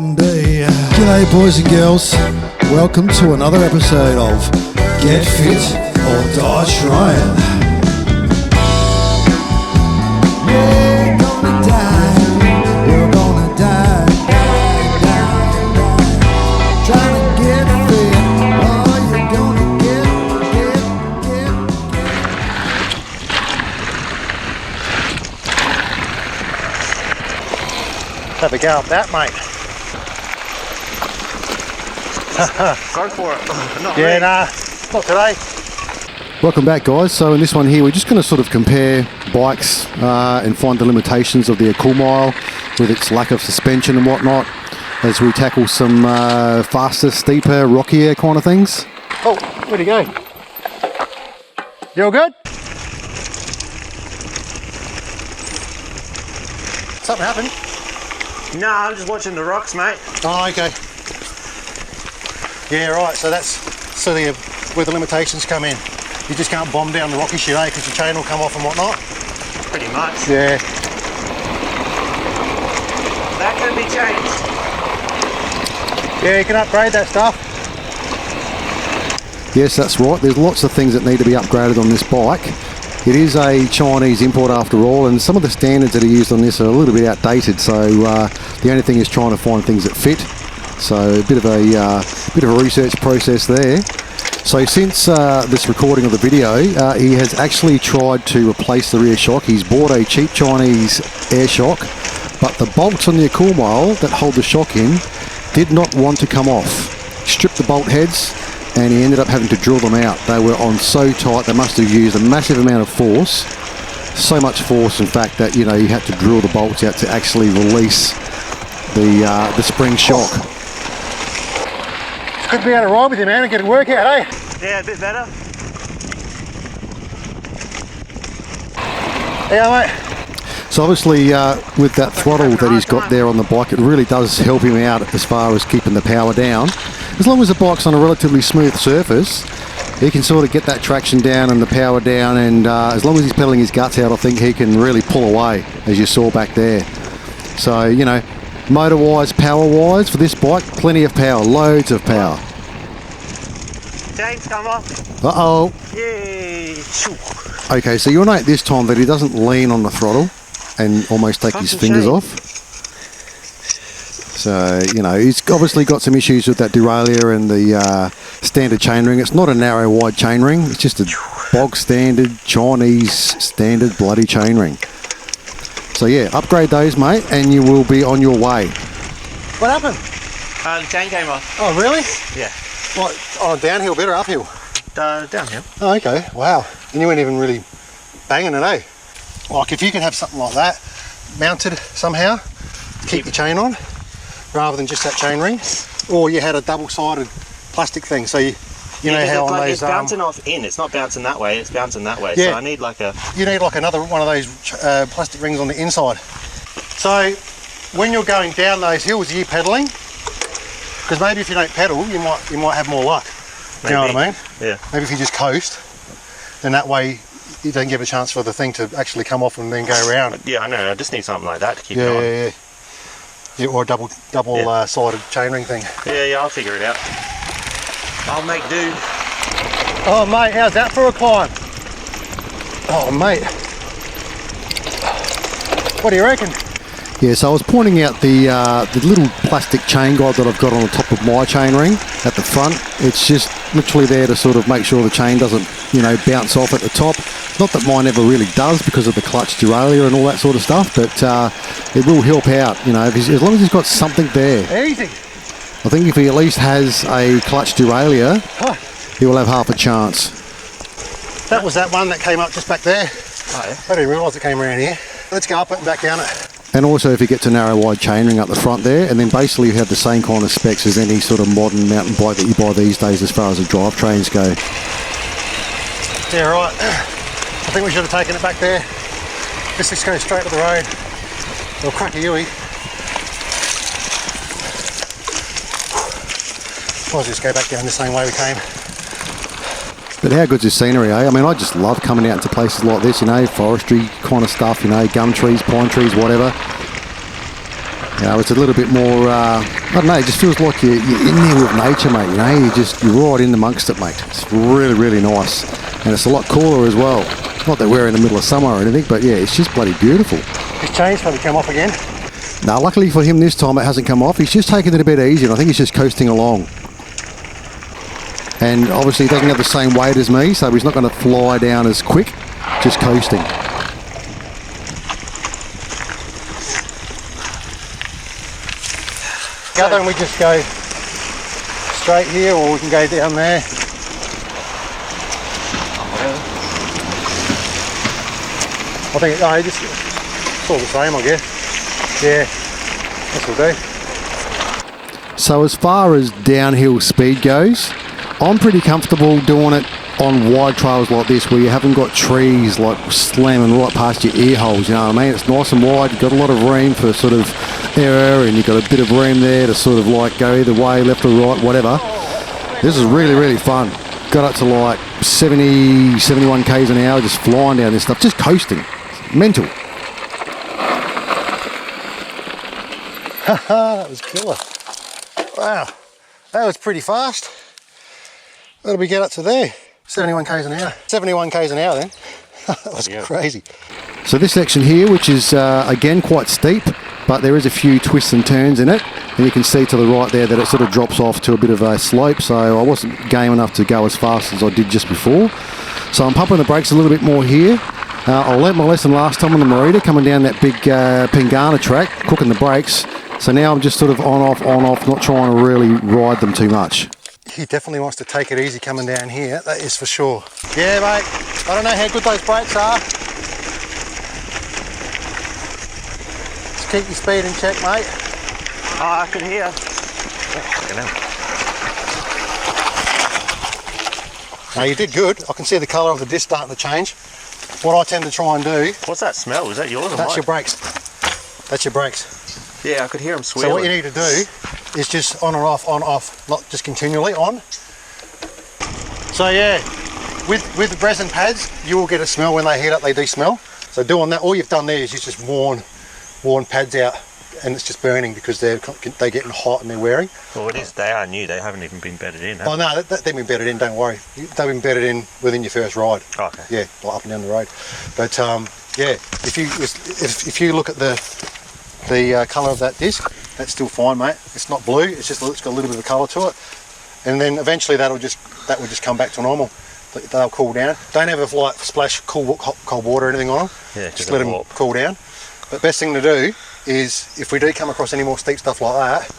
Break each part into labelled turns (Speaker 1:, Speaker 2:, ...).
Speaker 1: one day. G'day boys and girls, welcome to another episode of Get Fit or Die Trying. You're gonna die, you're gonna die, trying to get fit, oh you're gonna get.
Speaker 2: Have a go at that, mate.
Speaker 3: Go for it. Not
Speaker 2: Yeah,
Speaker 3: me.
Speaker 2: nah, not today.
Speaker 1: Welcome back guys. So in this one here we're just going to sort of compare bikes and find the limitations of the Accolmile with its lack of suspension and whatnot as we tackle some faster, steeper, rockier kind of things.
Speaker 2: Oh, where'd he go? You all good? Something happened?
Speaker 3: Nah, I'm just watching the rocks, mate.
Speaker 2: Oh, okay. Yeah, right, so that's sort of where the limitations come in. You just can't bomb down the rocky shit, eh? Because your chain will come off and whatnot.
Speaker 3: Pretty much.
Speaker 2: Yeah.
Speaker 3: That can be changed.
Speaker 2: Yeah, you can upgrade that stuff.
Speaker 1: Yes, that's right. There's lots of things that need to be upgraded on this bike. It is a Chinese import after all, and some of the standards that are used on this are a little bit outdated, so the only thing is trying to find things that fit. So a bit of a research process there. So since this recording of the video, he has actually tried to replace the rear shock. He's bought a cheap Chinese air shock, but the bolts on the Accolmile that hold the shock in did not want to come off. Stripped the bolt heads, and he ended up having to drill them out. They were on so tight, they must have used a massive amount of force. So much force, in fact, that you had to drill the bolts out to actually release the spring shock.
Speaker 2: It's good to be able to ride with you, man, and get a workout, eh?
Speaker 3: Yeah, a bit better.
Speaker 2: Yeah, mate.
Speaker 1: So obviously with that throttle that he's got there on the bike, it really does help him out as far as keeping the power down. As long as the bike's on a relatively smooth surface, he can sort of get that traction down and the power down, and as long as he's pedaling his guts out, I think he can really pull away, as you saw back there. So, motor-wise, power-wise, for this bike, plenty of power, loads of power.
Speaker 3: Chains come off.
Speaker 1: Uh-oh.
Speaker 3: Yay. Shoo.
Speaker 1: Okay, so you'll note this time that he doesn't lean on the throttle and almost take his fingers off. So, he's obviously got some issues with that derailleur and the standard chainring. It's not a narrow, wide chainring. It's just a bog standard, Chinese standard bloody chainring. So, yeah, upgrade those, mate, and you will be on your way.
Speaker 2: What happened?
Speaker 3: The chain came off.
Speaker 2: Oh, really?
Speaker 3: Yeah.
Speaker 2: What, on a downhill bit or uphill?
Speaker 3: Downhill.
Speaker 2: Oh, okay. Wow. And you weren't even really banging it, eh? Like, if you could have something like that mounted somehow, keep the chain on, rather than just that chain ring, or you had a double-sided plastic thing, so you know how on those...
Speaker 3: It's bouncing off in, it's not bouncing that way, it's bouncing that way,
Speaker 2: yeah.
Speaker 3: so I need like a...
Speaker 2: You need like another one of those plastic rings on the inside. So, when you're going down those hills, are you pedalling? Because maybe if you don't pedal, you might have more luck. You know what I mean?
Speaker 3: Yeah.
Speaker 2: Maybe if you just coast, then that way you don't give a chance for the thing to actually come off and then go around.
Speaker 3: Yeah, I know, I just need something like that to keep it on.
Speaker 2: Yeah, or a double-sided chainring thing.
Speaker 3: Yeah, I'll figure it out. I'll make do.
Speaker 2: Oh, mate, how's that for a climb? Oh, mate. What do you reckon?
Speaker 1: Yeah, so I was pointing out the little plastic chain guide that I've got on the top of my chainring at the front. It's just literally there to sort of make sure the chain doesn't, bounce off at the top. Not that mine ever really does because of the clutch derailleur and all that sort of stuff, but it will help out, as long as he's got something there.
Speaker 2: Easy.
Speaker 1: I think if he at least has a clutch derailleur, he will have half a chance.
Speaker 2: That was that one that came up just back there.
Speaker 3: Oh, yeah.
Speaker 2: I didn't realise it came around here. Let's go up it and back down it.
Speaker 1: And also if he gets a narrow wide chainring up the front there, and then basically you have the same kind of specs as any sort of modern mountain bike that you buy these days as far as the drivetrains go.
Speaker 2: Yeah, right. I think we should have taken it back there. Let's just go straight to the road. Or crack a Yui. Might as well just go back down the same way we came.
Speaker 1: But how good's this scenery, eh? I mean, I just love coming out to places like this, forestry kind of stuff, gum trees, pine trees, whatever. It's a little bit more, I don't know, it just feels like you're in there with nature, mate, you know, you're right in amongst it, mate. It's really, really nice. And it's a lot cooler as well. Not that we're in the middle of summer or anything, but yeah, it's just bloody beautiful.
Speaker 2: His chain's probably come off again.
Speaker 1: Now, luckily for him this time, it hasn't come off. He's just taking it a bit easier, and I think he's just coasting along. And obviously he doesn't have the same weight as me, so he's not going to fly down as quick, just coasting.
Speaker 2: Either we just go straight here, or we can go down there. I think it's all the same, I guess. Yeah, this will do.
Speaker 1: So as far as downhill speed goes, I'm pretty comfortable doing it on wide trails like this, where you haven't got trees like slamming right past your ear holes, you know what I mean? It's nice and wide, you've got a lot of room for sort of error, and you've got a bit of room there to sort of like go either way, left or right, whatever. This is really, really fun. Got up to like 70, 71 k's an hour just flying down this stuff, just coasting. Mental.
Speaker 2: That was killer. Wow, that was pretty fast. What did we get up to there? 71 k's an hour. 71 k's an hour then. That was crazy.
Speaker 1: So this section here, which is again quite steep, but there is a few twists and turns in it, and you can see to the right there that it sort of drops off to a bit of a slope, so I wasn't game enough to go as fast as I did just before. So I'm pumping the brakes a little bit more here. I learnt my lesson last time on the Merida, coming down that big Pingana track, cooking the brakes. So now I'm just sort of on off, not trying to really ride them too much.
Speaker 2: He definitely wants to take it easy coming down here, that is for sure. Yeah, mate, I don't know how good those brakes are. Just keep your speed in check, mate.
Speaker 3: Oh, I can hear.
Speaker 2: No, you did good. I can see the colour of the disc starting to change. What I tend to try and do...
Speaker 3: What's that smell? Is that yours or
Speaker 2: That's
Speaker 3: mine?
Speaker 2: your brakes. That's your brakes.
Speaker 3: Yeah, I could hear them squealing.
Speaker 2: So what you need to do is just on or off, not just continually on. So yeah, with the resin pads, you will get a smell when they heat up, they do smell. So doing that, all you've done there is you just worn pads out, and it's just burning because they're getting hot and they're wearing.
Speaker 3: Well, it is. They are new. They haven't even been bedded in.
Speaker 2: Oh no, they've been bedded in. Don't worry. They've been bedded in within your first ride.
Speaker 3: Oh, okay.
Speaker 2: Yeah, like up and down the road. But yeah, if you look at the colour of that disc, that's still fine, mate. It's not blue. It's just it's got a little bit of colour to it, and then eventually that will just come back to normal. They'll cool down. Don't ever like splash cold water or anything on them.
Speaker 3: Yeah,
Speaker 2: just let them cool down. But best thing to do is, if we do come across any more steep stuff like that,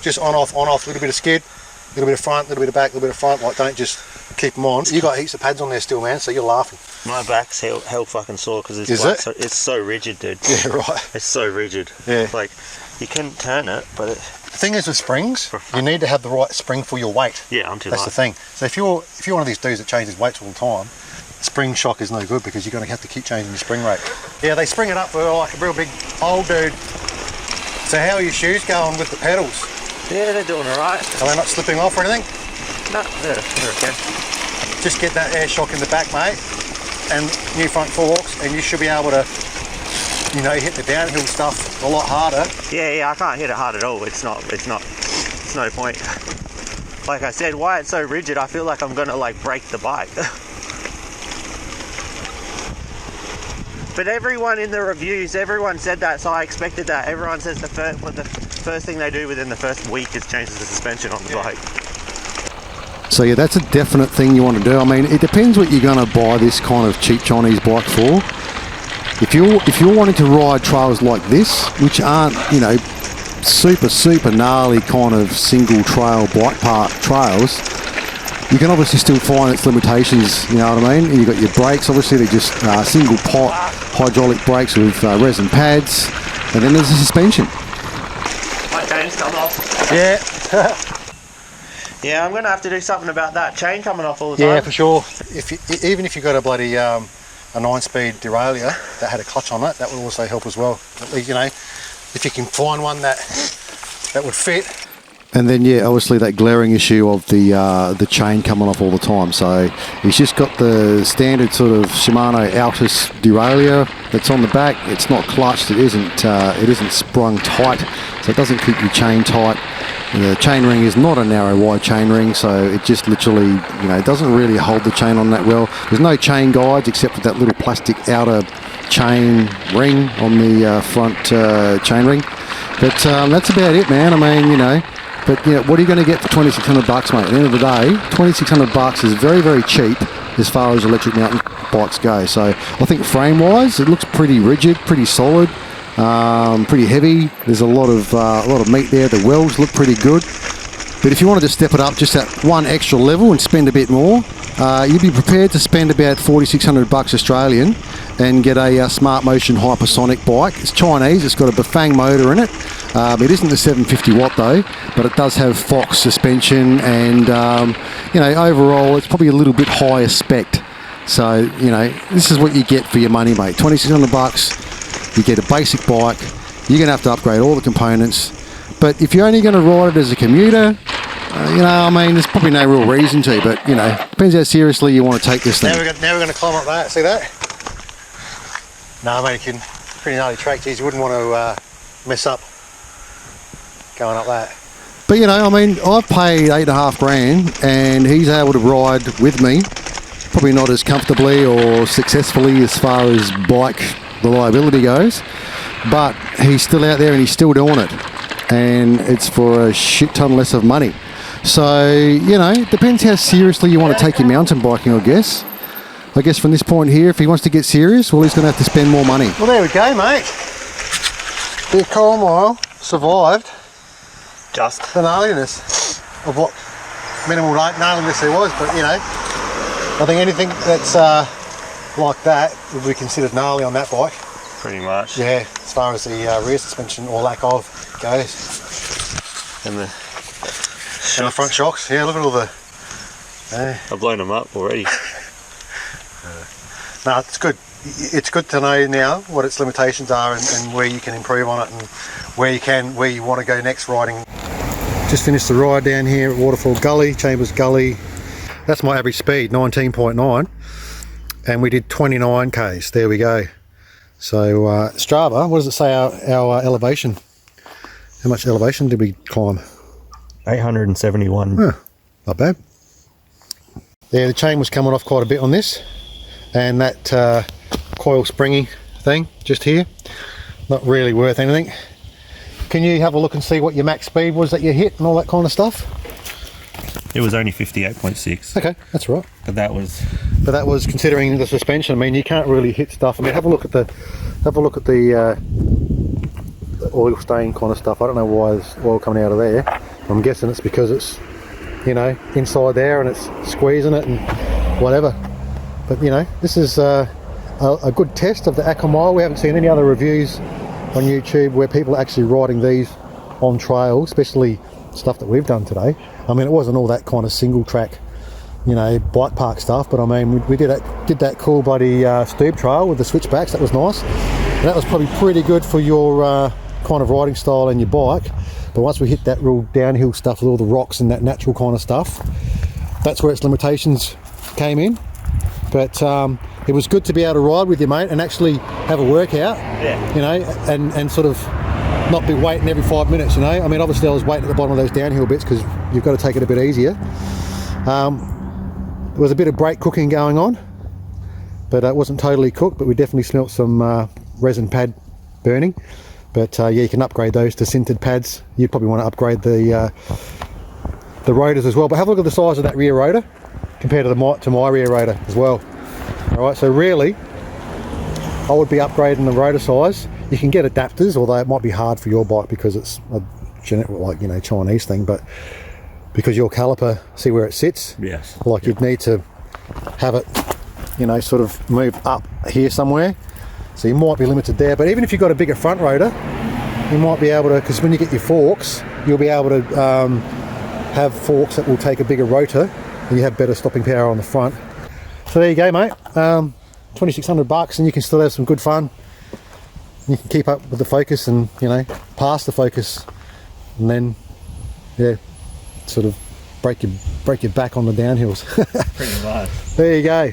Speaker 2: just on off, a little bit of skid, a little bit of front, a little bit of back, a little bit of front. Like, don't just keep them on. You got heaps of pads on there still, man. So you're laughing.
Speaker 3: My back's hell fucking sore because it's so rigid, dude.
Speaker 2: Yeah, right.
Speaker 3: It's so rigid.
Speaker 2: Yeah.
Speaker 3: Like, you can turn it, but
Speaker 2: the thing is with springs, you need to have the right spring for your weight.
Speaker 3: Yeah, I'm too
Speaker 2: That's
Speaker 3: light.
Speaker 2: the thing. So if you're one of these dudes that changes weights all the time, spring shock is no good because you're going to have to keep changing your spring rate. Yeah, they spring it up for like a real big old dude. So how are your shoes going with the pedals?
Speaker 3: Yeah, they're doing alright.
Speaker 2: Are they not slipping off or anything?
Speaker 3: No, they're okay.
Speaker 2: Just get that air shock in the back, mate, and new front forks, and you should be able to, you know, hit the downhill stuff a lot harder.
Speaker 3: Yeah, I can't hit it hard at all. It's no point. Like I said, why it's so rigid, I feel like I'm gonna like break the bike. But everyone in the reviews, everyone said that, so I expected that. Everyone says the first thing they do within the first week is change the suspension on the bike.
Speaker 1: So yeah, that's a definite thing you want to do. I mean, it depends what you're going to buy this kind of cheap Chinese bike for. If you're wanting to ride trails like this, which aren't, you know, super gnarly kind of single trail bike park trails, you can obviously still find its limitations, you know what I mean? And you've got your brakes, obviously they're just single pot hydraulic brakes with resin pads, and then there's the suspension.
Speaker 3: My chain's come off.
Speaker 2: Yeah.
Speaker 3: Yeah, I'm going to have to do something about that chain coming off all the time.
Speaker 2: Yeah, for sure. Even if you got a bloody a 9-speed derailleur that had a clutch on it, that would also help as well. At least, you know, if you can find one that would fit.
Speaker 1: And then yeah, obviously that glaring issue of the chain coming off all the time. So he's just got the standard sort of Shimano Altus derailleur that's on the back. It's not clutched. It isn't sprung tight. So so it doesn't keep your chain tight. The chain ring is not a narrow wide chain ring, so it just literally, it doesn't really hold the chain on that well. There's no chain guides except for that little plastic outer chain ring on the front chain ring. But that's about it, man. I mean, but what are you going to get for $2,600, mate? At the end of the day, $2,600 is very, very cheap as far as electric mountain bikes go. So I think frame-wise, it looks pretty rigid, pretty solid. Pretty heavy. There's a lot of meat there. The welds look pretty good. But if you wanted to step it up just that one extra level and spend a bit more, you'd be prepared to spend about $4,600 Australian and get a Smart Motion hypersonic bike. It's Chinese. It's got a Bafang motor in it. It isn't the 750 watt though, but it does have Fox suspension, and overall it's probably a little bit higher spec. So this is what you get for your money, mate. $2,600. You get a basic bike. You're going to have to upgrade all the components. But if you're only going to ride it as a commuter, there's probably no real reason to. But, depends how seriously you want to take this thing.
Speaker 2: Now we're going to climb up that. See that? No, mate, you can. Pretty gnarly track. Geez, you wouldn't want to mess up going up that.
Speaker 1: But, I've paid $8,500 and he's able to ride with me. Probably not as comfortably or successfully as far as bike reliability goes, but he's still out there and he's still doing it, and it's for a shit ton less of money. So it depends how seriously you want to take your mountain biking. I guess from this point here, if he wants to get serious, well, he's going to have to spend more money.
Speaker 2: Well, there we go, mate. The Accolmile survived
Speaker 3: just
Speaker 2: the gnarliness of what minimal gnarliness there was, but I think anything that's like that would be considered gnarly on that bike.
Speaker 3: pretty much.
Speaker 2: Yeah, as far as the rear suspension or lack of goes.
Speaker 3: And the
Speaker 2: front shocks. Yeah, look at all the.
Speaker 3: I've blown them up already.
Speaker 2: No, it's good. It's good to know now what its limitations are and where you can improve on it and where you want to go next riding. Just finished the ride down here at Waterfall Gully, Chambers Gully. That's my average speed, 19.9, and we did 29 k's. There we go. So Strava, what does it say our elevation? How much elevation did we climb?
Speaker 3: 871.
Speaker 2: Huh, not bad. Yeah, the chain was coming off quite a bit on this, and that coil springy thing just here, not really worth anything. Can you have a look and see what your max speed was that you hit and all that kind of stuff?
Speaker 3: It was only 58.6.
Speaker 2: Okay, that's right.
Speaker 3: But that was
Speaker 2: considering the suspension. I mean, you can't really hit stuff. I mean, have a look at the oil stain kind of stuff. I don't know why there's oil coming out of there. I'm guessing it's because it's, you know, inside there and it's squeezing it and whatever. But you know, this is a good test of the Accolmile. We haven't seen any other reviews on YouTube where people are actually riding these on trail, especially stuff that we've done today. I mean, it wasn't all that kind of single track, you know, bike park stuff, but I mean, we did that cool bloody steep trail with the switchbacks. That was nice. And that was probably pretty good for your kind of riding style and your bike. But once we hit that real downhill stuff with all the rocks and that natural kind of stuff, that's where its limitations came in. But it was good to be able to ride with you, mate, and actually have a workout.
Speaker 3: Yeah.
Speaker 2: You know, and sort of not be waiting every 5 minutes, you know. I mean, obviously I was waiting at the bottom of those downhill bits because you've got to take it a bit easier. There was a bit of brake cooking going on, but it wasn't totally cooked, but we definitely smelt some resin pad burning. But yeah, you can upgrade those to sintered pads. You'd probably want to upgrade the rotors as well. But have a look at the size of that rear rotor compared to my rear rotor as well. All right, so really, I would be upgrading the rotor size. You can get adapters, although it might be hard for your bike because it's a like, you know, Chinese thing. But because your caliper, see where it sits.
Speaker 3: Yes.
Speaker 2: Like you'd need to have it, you know, sort of move up here somewhere. So you might be limited there. But even if you've got a bigger front rotor, you might be able to, because when you get your forks, you'll be able to have forks that will take a bigger rotor and you have better stopping power on the front. So there you go, mate. $2,600 and you can still have some good fun. You can keep up with the focus and, you know, pass the focus, and then, yeah, sort of break your back on the downhills.
Speaker 3: Pretty much.
Speaker 2: There you go.